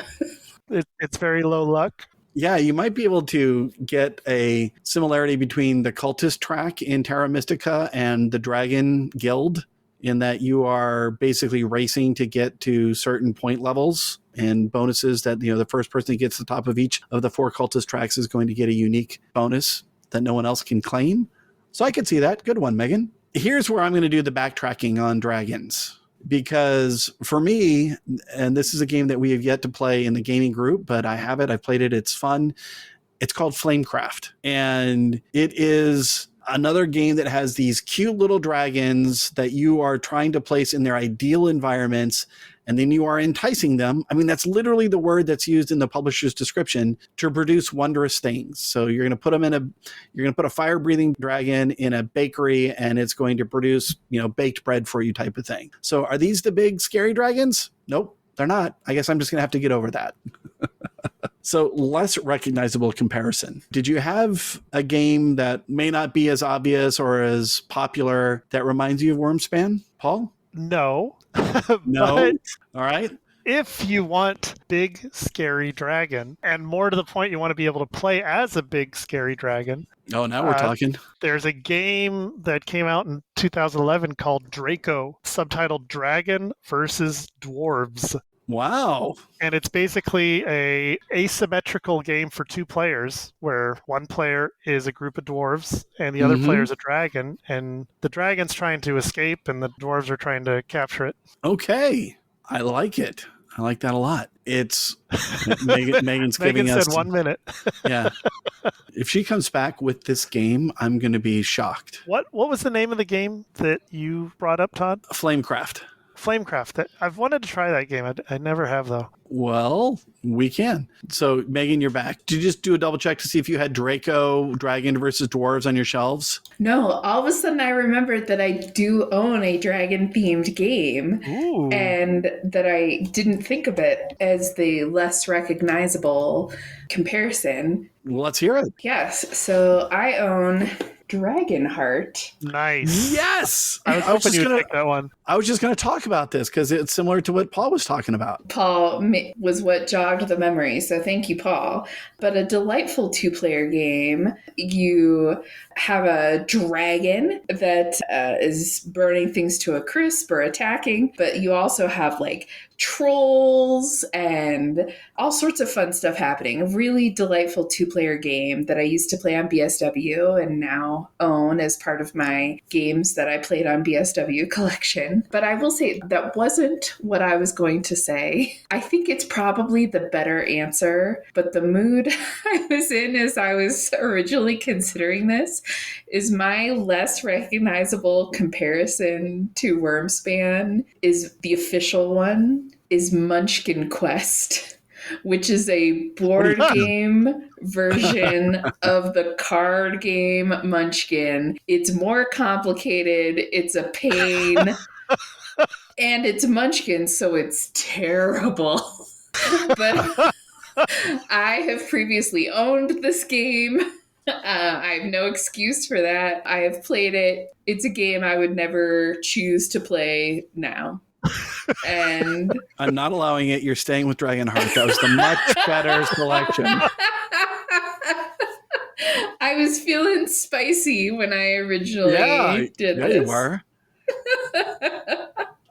It's very low luck. Yeah, you might be able to get a similarity between the cultist track in Terra Mystica and the Dragon Guild, in that you are basically racing to get to certain point levels and bonuses that, the first person that gets to the top of each of the 4 cultist tracks is going to get a unique bonus that no one else can claim. So I could see that. Good one, Megan. Here's where I'm going to do the backtracking on dragons. Because for me, and this is a game that we have yet to play in the gaming group, but I have it. I've played it. It's fun. It's called Flamecraft. And it is another game that has these cute little dragons that you are trying to place in their ideal environments. And then you are enticing them. I mean, that's literally the word that's used in the publisher's description, to produce wondrous things. So you're going to put them you're going to put a fire breathing dragon in a bakery, and it's going to produce, baked bread for you type of thing. So are these the big scary dragons? Nope, they're not. I guess I'm just going to have to get over that. So less recognizable comparison. Did you have a game that may not be as obvious or as popular that reminds you of Wyrmspan, Paul? No. No? But All right. if you want big, scary dragon, and more to the point, you want to be able to play as a big, scary dragon, Oh, now we're talking. there's a game that came out in 2011 called Draco, subtitled Dragon versus Dwarves. Wow. And it's basically a asymmetrical game for two players, where one player is a group of dwarves and the other player is a dragon, and the dragon's trying to escape and the dwarves are trying to capture it. Okay. I like it. I like that a lot. It's Megan's giving Megan us said 1 minute. Yeah. If she comes back with this game, I'm going to be shocked. What was the name of the game that you brought up, Todd? Flamecraft. Flamecraft. I've wanted to try that game. I never have, though. Well, we can. So, Megan, you're back. Did you just do a double check to see if you had Draco, Dragon versus Dwarves on your shelves? No, all of a sudden I remembered that I do own a dragon-themed game. Ooh. And that I didn't think of it as the less recognizable comparison. Well, let's hear it. Yes, so I own Dragonheart. Nice. Yes! I was hoping you would pick that one. I was just going to talk about this because it's similar to what Paul was talking about. Paul was what jogged the memory, so thank you, Paul. But a delightful two-player game. You have a dragon that is burning things to a crisp or attacking, but you also have like trolls and all sorts of fun stuff happening. A really delightful two-player game that I used to play on BSW and now own as part of my games that I played on BSW collection. But I will say that wasn't what I was going to say. I think it's probably the better answer, but the mood I was in as I was originally considering this is my less recognizable comparison to Wyrmspan is the official one, is Munchkin Quest, which is a board game version of the card game Munchkin. It's more complicated, it's a pain, and it's Munchkin, so it's terrible. But I have previously owned this game. I have no excuse for that. I have played it. It's a game I would never choose to play now. And I'm not allowing it. You're staying with Dragonheart. That was the much better selection. I was feeling spicy when I originally did this. Yeah, you were.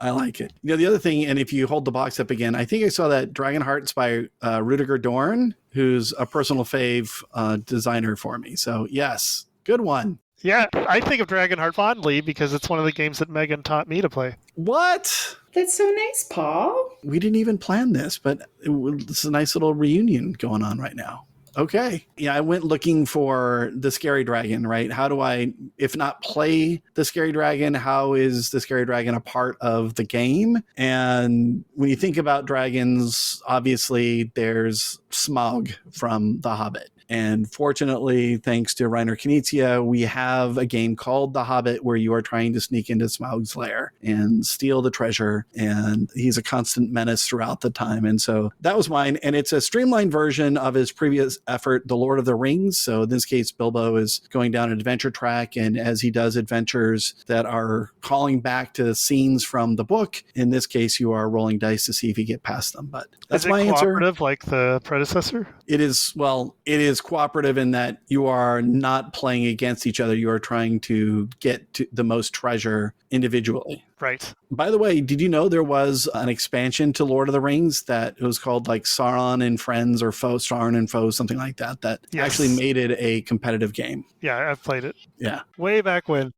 I like it. You know, the other thing, and if you hold the box up again, I think I saw that Dragonheart's by Rudiger Dorn, who's a personal fave designer for me. So, yes, good one. Yeah, I think of Dragonheart fondly because it's one of the games that Megan taught me to play. What? That's so nice, Paul. We didn't even plan this, but it's a nice little reunion going on right now. Okay. Yeah, I went looking for the scary dragon, right? How do I, if not play the scary dragon, how is the scary dragon a part of the game? And when you think about dragons, obviously there's Smaug from The Hobbit. And fortunately, thanks to Reiner Knizia, we have a game called The Hobbit where you are trying to sneak into Smaug's lair and steal the treasure. And he's a constant menace throughout the time. And so that was mine. And it's a streamlined version of his previous effort, The Lord of the Rings. So in this case, Bilbo is going down an adventure track. And as he does adventures that are calling back to scenes from the book, in this case, you are rolling dice to see if you get past them. But that's my answer. Is it cooperative like the predecessor? It is cooperative in that you are not playing against each other. You are trying to get to the most treasure individually. Right. By the way, did you know there was an expansion to Lord of the Rings that it was called like Sauron and Friends or Sauron and Foes, something like that, yes, actually made it a competitive game? Yeah, I've played it. Yeah. Way back when.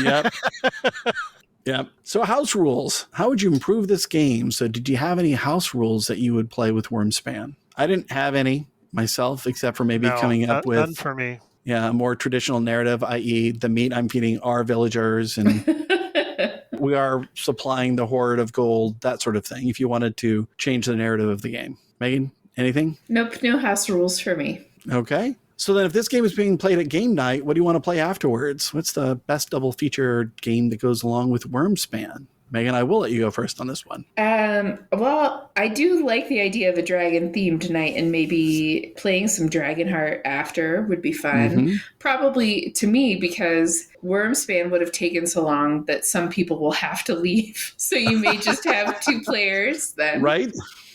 Yep. Yeah. So house rules. How would you improve this game? So did you have any house rules that you would play with Wyrmspan? I didn't have any myself, except for maybe coming up with none for me. Yeah, a more traditional narrative, i.e. the meat I'm feeding our villagers and we are supplying the hoard of gold, that sort of thing, if you wanted to change the narrative of the game. Megan, anything? Nope, no house rules for me. Okay. So then if this game is being played at game night, what do you want to play afterwards? What's the best double feature game that goes along with Wyrmspan? Megan, I will let you go first on this one. Well, I do like the idea of a dragon themed night, and maybe playing some Dragonheart after would be fun. Mm-hmm. Probably to me, because Wyrmspan would have taken so long that some people will have to leave. So you may just have two players then. Right?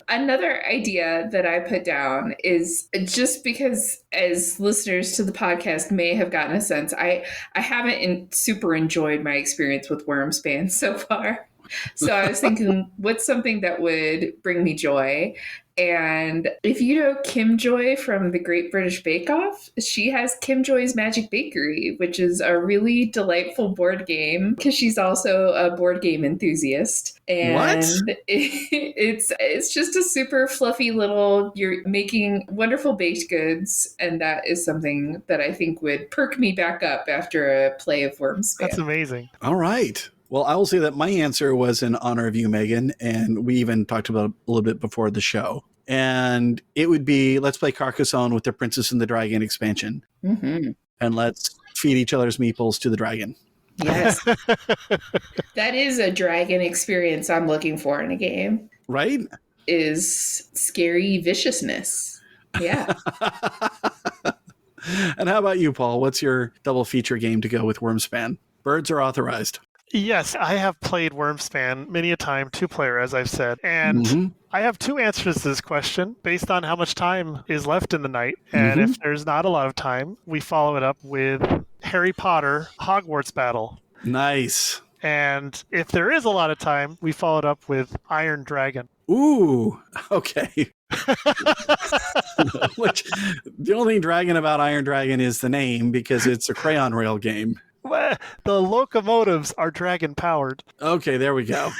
Another idea that I put down is just because, as listeners to the podcast may have gotten a sense, I haven't super enjoyed my experience with Wyrmspan so far. So I was thinking, what's something that would bring me joy? And if you know Kim Joy from the Great British Bake Off, she has Kim Joy's Magic Bakery, which is a really delightful board game because she's also a board game enthusiast. And it's just a super fluffy little, you're making wonderful baked goods. And that is something that I think would perk me back up after a play of Wyrmspan. That's amazing. All right. Well, I will say that my answer was in honor of you, Megan, and we even talked about it a little bit before the show. And it would be, let's play Carcassonne with the Princess and the Dragon expansion. Mm-hmm. And let's feed each other's meeples to the dragon. Yes. That is a dragon experience I'm looking for in a game. Right? Is scary viciousness. Yeah. And how about you, Paul? What's your double feature game to go with Wyrmspan? Birds are authorized. Yes, I have played Wyrmspan many a time, 2-player, as I've said. And I have two answers to this question based on how much time is left in the night. And if there's not a lot of time, we follow it up with Harry Potter Hogwarts Battle. Nice. And if there is a lot of time, we follow it up with Iron Dragon. Ooh, okay. Which, the only thing dragon about Iron Dragon is the name because it's a crayon rail game. Well, the locomotives are dragon powered. Okay, there we go.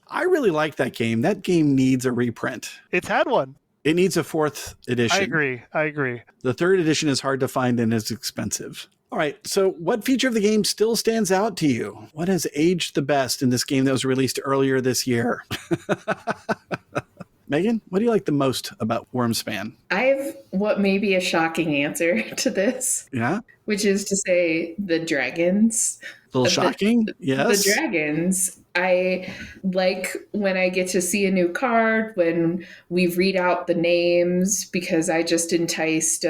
I really like that game. That game needs a reprint. It's had one. It needs a 4th edition. I agree. The 3rd edition is hard to find and is expensive. All right, so what feature of the game still stands out to you? What has aged the best in this game that was released earlier this year? Megan, what do you like the most about Wyrmspan? I have what may be a shocking answer to this. Yeah? Which is to say the dragons. A little shocking? Yes. The dragons. I like when I get to see a new card, when we read out the names, because I just enticed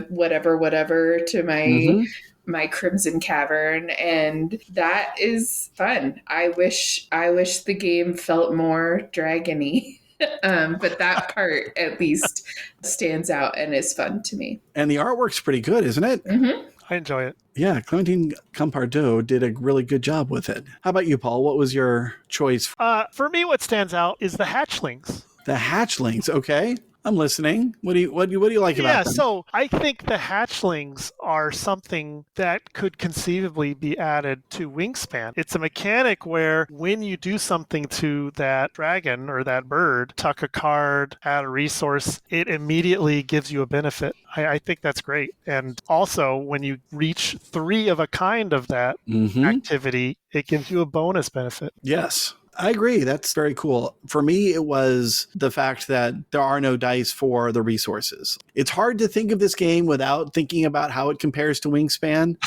whatever to my Crimson Cavern, and that is fun. I wish the game felt more dragony. But that part at least stands out and is fun to me. And the artwork's pretty good, isn't it? Mm-hmm. I enjoy it. Yeah, Clementine Campardo did a really good job with it. How about you, Paul? What was your choice? For me, what stands out is the hatchlings. The hatchlings, okay. I'm listening. What do you like about them? Yeah, so I think the hatchlings are something that could conceivably be added to Wingspan. It's a mechanic where when you do something to that dragon or that bird, tuck a card, add a resource, it immediately gives you a benefit. I think that's great. And also, when you reach 3 of a kind of that activity, it gives you a bonus benefit. Yes. I agree. That's very cool. For me, it was the fact that there are no dice for the resources. It's hard to think of this game without thinking about how it compares to Wingspan.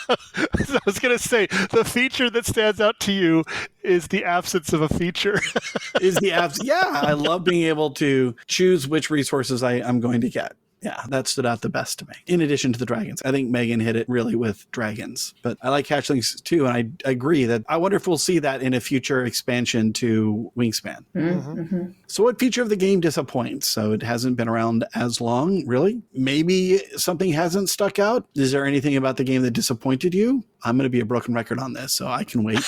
I was going to say, the feature that stands out to you is the absence of a feature. Yeah, I love being able to choose which resources I'm going to get. Yeah, that stood out the best to me. In addition to the dragons, I think Megan hit it really with dragons. But I like hatchlings too, and I agree that I wonder if we'll see that in a future expansion to Wingspan. Mm-hmm. So what feature of the game disappoints? So it hasn't been around as long, really? Maybe something hasn't stuck out? Is there anything about the game that disappointed you? I'm going to be a broken record on this, so I can wait.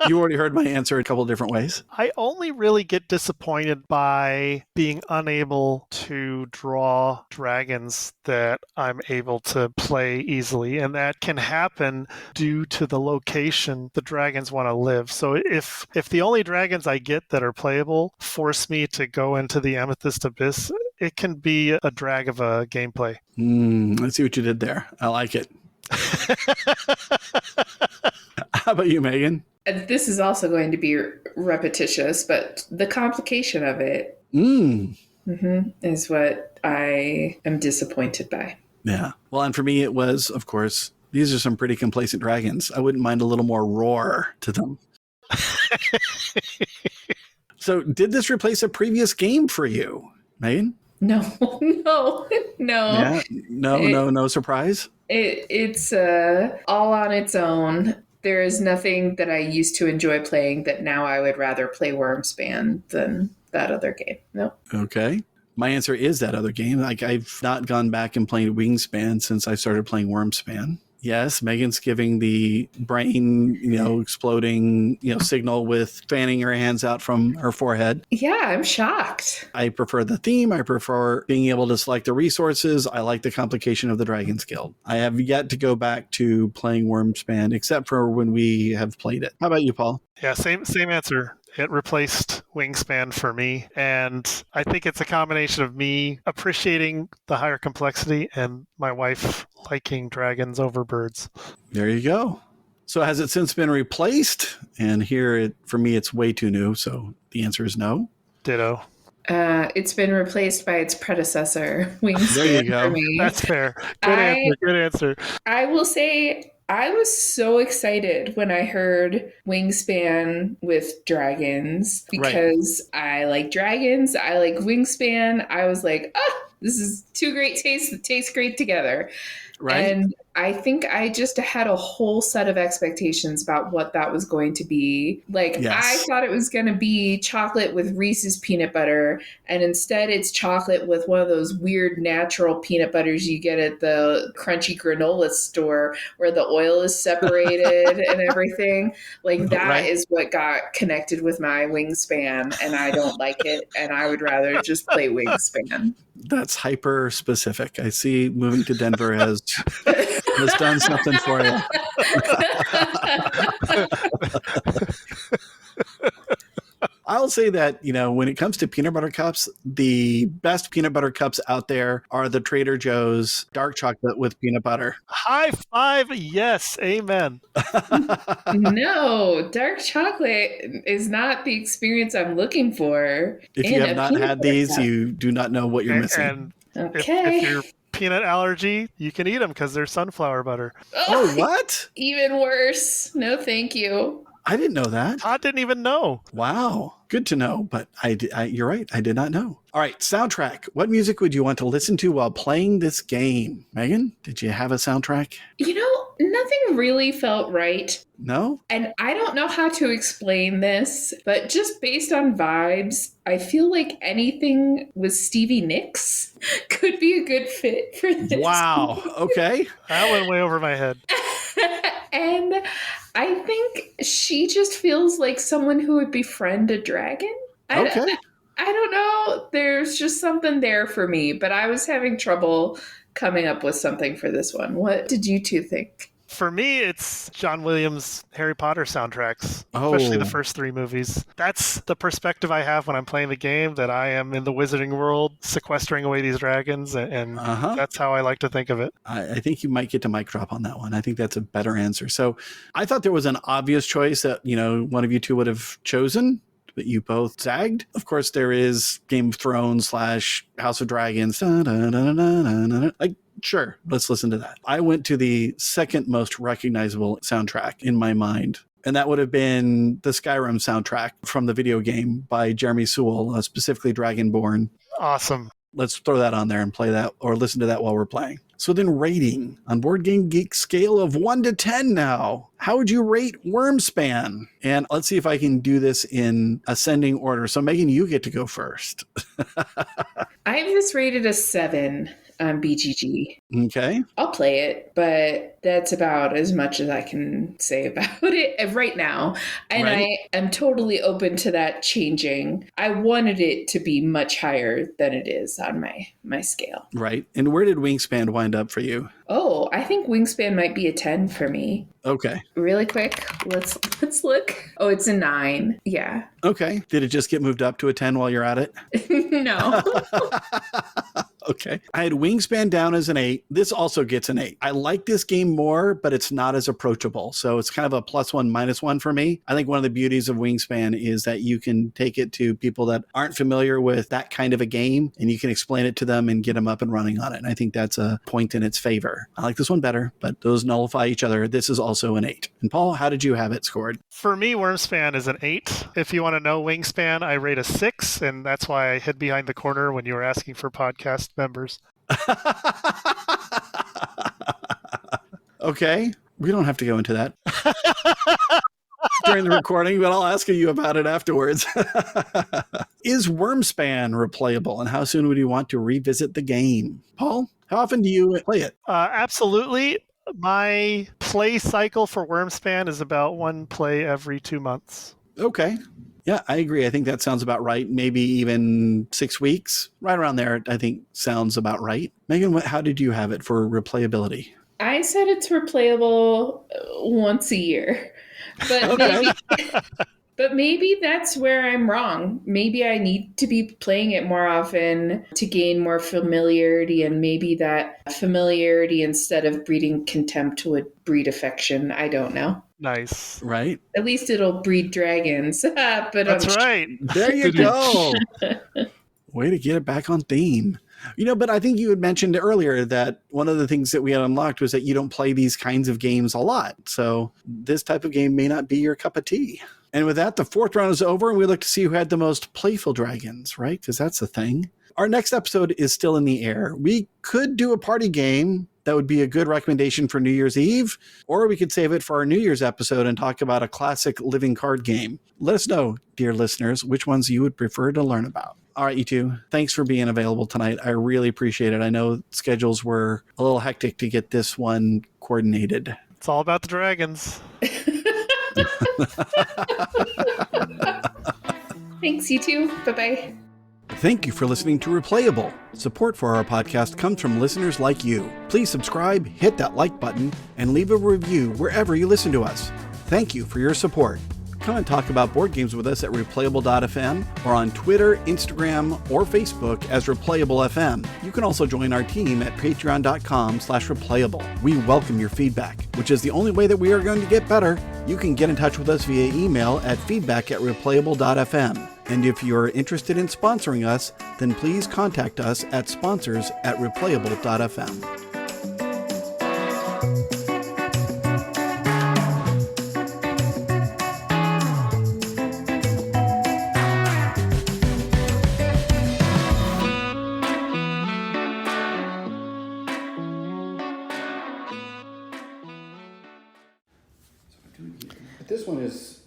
You already heard my answer a couple of different ways. I only really get disappointed by being unable to draw dragons that I'm able to play easily. And that can happen due to the location the dragons want to live. So if the only dragons I get that are playable force me to go into the Amethyst Abyss, it can be a drag of a gameplay. I see what you did there. I like it. How about you, Megan? This is also going to be repetitious, but the complication of it is what I am disappointed by. Yeah. Well, and for me, it was, of course, These are some pretty complacent dragons. I wouldn't mind a little more roar to them. So did this replace a previous game for you, Megan? No, no, no. Yeah, no surprise. It's all on its own. There is nothing that I used to enjoy playing that now I would rather play Wyrmspan than that other game. Nope. Okay. My answer is that other game. Like, I've not gone back and played Wingspan since I started playing Wyrmspan. Yes, Megan's giving the brain, exploding, signal with fanning her hands out from her forehead. Yeah, I'm shocked. I prefer the theme. I prefer being able to select the resources. I like the complication of the Dragon's Guild. I have yet to go back to playing Wyrmspan, except for when we have played it. How about you, Paul? Yeah, same answer. It replaced Wingspan for me, and I think it's a combination of me appreciating the higher complexity and my wife liking dragons over birds. There you go. So has it since been replaced? And here, for me, it's way too new, so the answer is no. Ditto. It's been replaced by its predecessor, Wingspan. There you go. For me. That's fair. Good answer. I will say I was so excited when I heard Wingspan with dragons because I like dragons. I like Wingspan. I was like, this is two great tastes that taste great together. Right. And I think I just had a whole set of expectations about what that was going to be. Like, yes. I thought it was going to be chocolate with Reese's peanut butter, and instead it's chocolate with one of those weird natural peanut butters you get at the crunchy granola store where the oil is separated and everything. Like, that is what got connected with my Wingspan, and I don't like it, and I would rather just play Wingspan. That's hyper specific. I see moving to Denver has done something for you. I'll say that, when it comes to peanut butter cups, the best peanut butter cups out there are the Trader Joe's dark chocolate with peanut butter. High five. Yes. Amen. No, dark chocolate is not the experience I'm looking for. If you have not had these, you do not know what you're missing. And if you're peanut allergy, you can eat them because they're sunflower butter. Oh, what? Even worse. No, thank you. I didn't know that. Todd didn't even know. Wow. Good to know, but you're right. I did not know. All right, soundtrack. What music would you want to listen to while playing this game? Megan, did you have a soundtrack? Nothing really felt right. No? And I don't know how to explain this, but just based on vibes, I feel like anything with Stevie Nicks could be a good fit for this. Wow. Okay. That went way over my head. And I think she just feels like someone who would befriend a dragon. Okay. I don't know. There's just something there for me, but I was having trouble coming up with something for this one. What did you two think? For me, it's John Williams' Harry Potter soundtracks, especially the first 3 movies. That's the perspective I have when I'm playing the game, that I am in the wizarding world, sequestering away these dragons, and that's how I like to think of it. I think you might get to mic drop on that one. I think that's a better answer. So I thought there was an obvious choice that, one of you two would have chosen, but you both zagged. Of course, there is Game of Thrones / House of Dragons. Sure, let's listen to that. I went to the second most recognizable soundtrack in my mind, and that would have been the Skyrim soundtrack from the video game by Jeremy Sewell, specifically Dragonborn. Awesome. Let's throw that on there and play that, or listen to that while we're playing. So then, rating on Board Game Geek scale of 1 to 10 now. How would you rate Wyrmspan? And let's see if I can do this in ascending order. So Megan, you get to go first. I have this rated a 7 on BGG. Okay. I'll play it, but that's about as much as I can say about it right now. And I am totally open to that changing. I wanted it to be much higher than it is on my scale. Right. And where did Wingspan wind up for you? Oh, I think Wingspan might be a 10 for me. Okay. Really quick, let's look. Oh, it's a 9. Yeah. Okay. Did it just get moved up to a 10 while you're at it? No. Okay. I had Wingspan down as an 8. This also gets an 8. I like this game more, but it's not as approachable. So it's kind of a +1, -1 for me. I think one of the beauties of Wingspan is that you can take it to people that aren't familiar with that kind of a game, and you can explain it to them and get them up and running on it. And I think that's a point in its favor. I like this one better, but those nullify each other. This is also an 8. And Paul, how did you have it scored? For me, Wyrmspan is an 8. If you want to know Wingspan, I rate a 6, and that's why I hid behind the corner when you were asking for podcast members. Okay. We don't have to go into that during the recording, but I'll ask you about it afterwards. Is Wyrmspan replayable, and how soon would you want to revisit the game? Paul, how often do you play it? Absolutely. My play cycle for Wyrmspan is about one play every 2 months. Okay. Yeah, I agree. I think that sounds about right. Maybe even 6 weeks. Right around there, I think sounds about right. Megan, how did you have it for replayability? I said it's replayable once a year. But Okay. maybe that's where I'm wrong. Maybe I need to be playing it more often to gain more familiarity, and maybe that familiarity, instead of breeding contempt, would breed affection. I don't know. Nice. Right? At least it'll breed dragons. But That's right. There you go. Way to get it back on theme. But I think you had mentioned earlier that one of the things that we had unlocked was that you don't play these kinds of games a lot. So this type of game may not be your cup of tea. And with that, the 4th round is over, and we look to see who had the most playful dragons, right? Because that's the thing. Our next episode is still in the air. We could do a party game. That would be a good recommendation for New Year's Eve, or we could save it for our New Year's episode and talk about a classic living card game. Let us know, dear listeners, which ones you would prefer to learn about. All right, you two, thanks for being available tonight. I really appreciate it. I know schedules were a little hectic to get this one coordinated. It's all about the dragons. Thanks, you two. Bye-bye. Thank you for listening to Replayable. Support for our podcast comes from listeners like you. Please subscribe, hit that like button, and leave a review wherever you listen to us. Thank you for your support. Come and talk about board games with us at replayable.fm or on Twitter, Instagram, or Facebook as ReplayableFM. You can also join our team at patreon.com/replayable. We welcome your feedback, which is the only way that we are going to get better. You can get in touch with us via email at feedback@replayable.fm. And if you're interested in sponsoring us, then please contact us at sponsors@replayable.fm.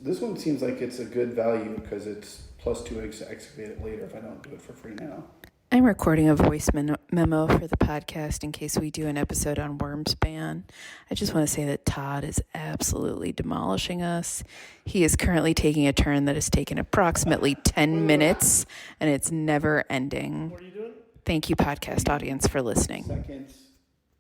This one seems like it's a good value because it's +2 eggs to excavate it later if I don't do it for free now. I'm recording a voice memo for the podcast in case we do an episode on Wyrmspan. I just want to say that Todd is absolutely demolishing us. He is currently taking a turn that has taken approximately 10 minutes, and it's never ending. What are you doing? Thank you, podcast audience, for listening. Seconds.